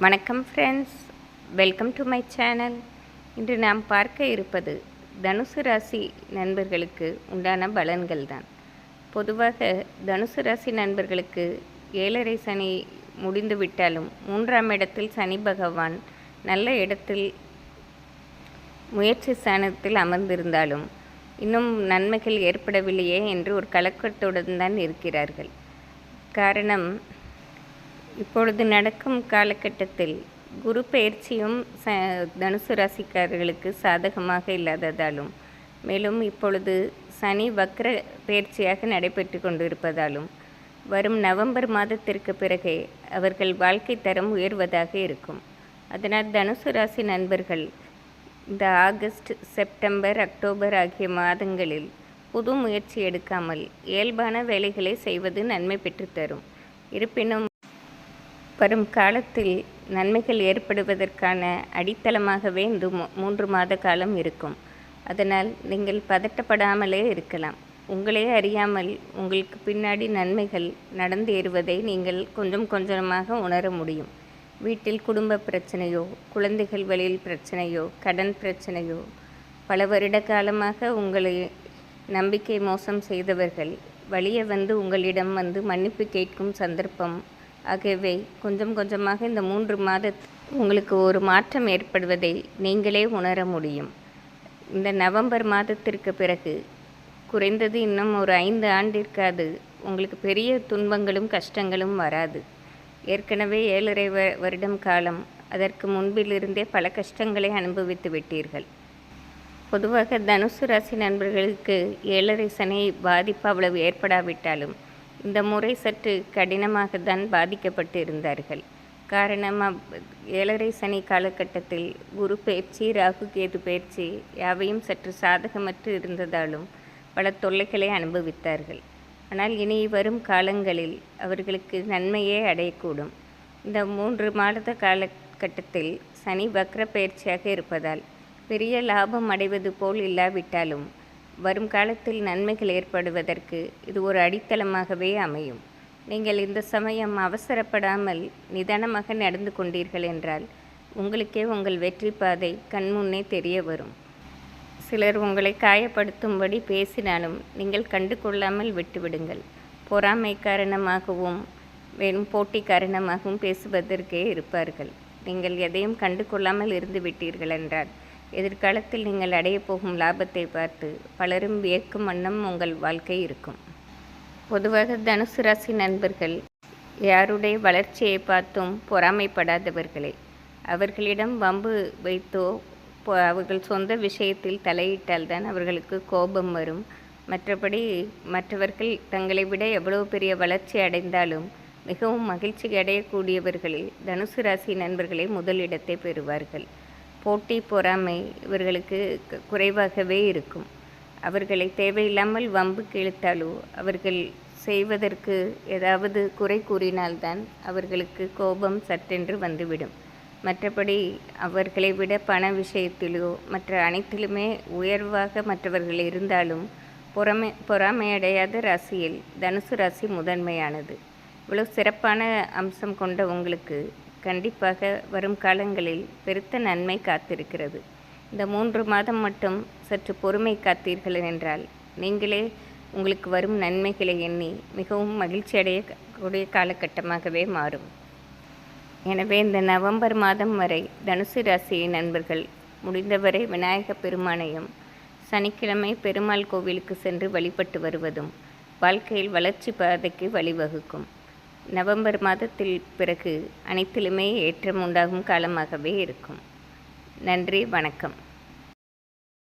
வணக்கம் friends, welcome to my channel. இன்று நாம் பார்க்க இருப்பது தனுசு ராசி நண்பர்களுக்கு உண்டான பலன்கள் தான். பொதுவாக தனுசு ராசி நண்பர்களுக்கு 7.5 சனி முடிந்து விட்டாலும் 3ஆம் இடத்தில் சனி பகவான் நல்ல இடத்தில் முயற்சி ஸ்தானத்தில் அமர்ந்திருந்தாலும் இன்னும் நன்மைகள் ஏற்படவில்லையே என்று ஒரு கலக்கத்துடன் தான் இருக்கிறார்கள். காரணம், இப்பொழுது நடக்கும் காலகட்டத்தில் குரு பெயர்ச்சியும் தனுசு ராசிக்காரர்களுக்கு சாதகமாக இல்லாததாலும், மேலும் இப்பொழுது சனி வக்ர பெயர்ச்சியாக நடைபெற்று கொண்டிருப்பதாலும் வரும் நவம்பர் மாதத்திற்கு பிறகே அவர்கள் வாழ்க்கை தரம் உயர்வதாக இருக்கும். அதனால் தனுசு ராசி நண்பர்கள் இந்த ஆகஸ்ட், செப்டம்பர், அக்டோபர் ஆகிய மாதங்களில் புது முயற்சி எடுக்காமல் இயல்பான வேலைகளை செய்வது நன்மை பெற்றுத்தரும். இருப்பினும் வரும் காலத்தில் நன்மைகள் ஏற்படுவதற்கான அடித்தளமாகவே இந்த 3 மாத காலம் இருக்கும். அதனால் நீங்கள் பதட்டப்படாமலே இருக்கலாம். உங்களே அறியாமல் உங்களுக்கு பின்னாடி நன்மைகள் நடந்தேறுவதை நீங்கள் கொஞ்சம் கொஞ்சமாக உணர முடியும். வீட்டில் குடும்ப பிரச்சனையோ, குழந்தைகள் வழியில் பிரச்சனையோ, கடன் பிரச்சனையோ, பல வருட காலமாக உங்களை நம்பிக்கை மோசம் செய்தவர்கள் வழியே வந்து உங்களிடம் வந்து மன்னிப்பு கேட்கும் சந்தர்ப்பம் ஆகியவை கொஞ்சம் கொஞ்சமாக இந்த 3 மாதத்தில் உங்களுக்கு ஒரு மாற்றம் ஏற்படுவதை நீங்களே உணர முடியும். இந்த நவம்பர் மாதத்திற்கு பிறகு குறைந்தது இன்னும் ஒரு 5 ஆண்டிற்காது உங்களுக்கு பெரிய துன்பங்களும் கஷ்டங்களும் வராது. ஏற்கனவே 7.5 வருடம் காலம் அதற்கு முன்பிலிருந்தே பல கஷ்டங்களை அனுபவித்து விட்டீர்கள். பொதுவாக தனுசு ராசி நண்பர்களுக்கு 7.5 சனி பாதிப்பு அவ்வளவு ஏற்படாவிட்டாலும் இந்த முறை சற்று கடினமாகத்தான் பாதிக்கப்பட்டு இருந்தார்கள். காரணம், 7.5 சனி காலகட்டத்தில் குரு பெயர்ச்சி, ராகு கேது பெயர்ச்சி யாவையும் சற்று சாதகமற்று இருந்ததாலும் பல தொல்லைகளை அனுபவித்தார்கள். ஆனால் இனி வரும் காலங்களில் அவர்களுக்கு நன்மையே அடையக்கூடும். இந்த 3 மாத காலகட்டத்தில் சனி வக்ர பெயர்ச்சியாக இருப்பதால் பெரிய லாபம் அடைவது போல் இல்லாவிட்டாலும் வரும் காலத்தில் நன்மைகள் ஏற்படுவதற்கு இது ஒரு அடித்தளமாகவே அமையும். நீங்கள் இந்த சமயம் அவசரப்படாமல் நிதானமாக நடந்து கொண்டீர்கள் என்றால் உங்களுக்கே உங்கள் வெற்றி பாதை கண்முன்னே தெரிய வரும். சிலர் உங்களை காயப்படுத்தும்படி பேசினாலும் நீங்கள் கண்டு கொள்ளாமல் விட்டுவிடுங்கள். பொறாமை காரணமாகவும் வெறும் போட்டி காரணமாகவும் பேசுவதற்கே இருப்பார்கள். நீங்கள் எதையும் கண்டு கொள்ளாமல் இருந்து விட்டீர்கள் என்றால் எதிர்காலத்தில் நீங்கள் அடைய போகும் லாபத்தை பார்த்து பலரும் வியக்கும் வண்ணம் உங்கள் வாழ்க்கை இருக்கும். பொதுவாக தனுசு ராசி நண்பர்கள் யாருடைய வளர்ச்சியை பார்த்தும் பொறாமைப்படாதவர்களே. அவர்களிடம் வம்பு வைத்தோ அவர்கள் சொந்த விஷயத்தில் தலையிட்டால்தான் அவர்களுக்கு கோபம் வரும். மற்றபடி மற்றவர்கள் தங்களை விட எவ்வளவு பெரிய வளர்ச்சி அடைந்தாலும் மிகவும் மகிழ்ச்சி அடையக்கூடியவர்களில் தனுசு ராசி நண்பர்களே முதலிடத்தை பெறுவார்கள். போட்டி, பொறாமை இவர்களுக்கு குறைவாகவே இருக்கும். அவர்களை தேவையில்லாமல் வம்புக்கு இழுத்தாலோ அவர்கள் செய்வதற்கு ஏதாவது குறை கூறினால்தான் அவர்களுக்கு கோபம் சட்டென்று வந்துவிடும். மற்றபடி அவர்களை விட பண விஷயத்திலோ மற்ற அனைத்திலுமே உயர்வாக மற்றவர்கள் இருந்தாலும் பொறாமையடையாத ராசியில் தனுசு ராசி முதன்மையானது. இவ்வளவு சிறப்பான அம்சம் கொண்ட உங்களுக்கு கண்டிப்பாக வரும் காலங்களில் பெருத்த நன்மை காத்திருக்கிறது. இந்த 3 மாதம் மட்டும் சற்று பொறுமை காத்தீர்கள் என்றால் நீங்களே உங்களுக்கு வரும் நன்மைகளை எண்ணி மிகவும் மகிழ்ச்சி அடையக்கூடிய காலகட்டமாகவே மாறும். எனவே இந்த நவம்பர் மாதம் வரை தனுசு ராசி நண்பர்கள் முடிந்தவரை விநாயக பெருமானையும் சனிக்கிழமை பெருமாள் கோவிலுக்கு சென்று வழிபட்டு வருவதும் வாழ்க்கையில் வளர்ச்சி பாதைக்கு வழிவகுக்கும். நவம்பர் மாதத்தில் பிறகு அனைத்திலுமே ஏற்றம் உண்டாகும் காலமாகவே இருக்கும். நன்றி, வணக்கம்.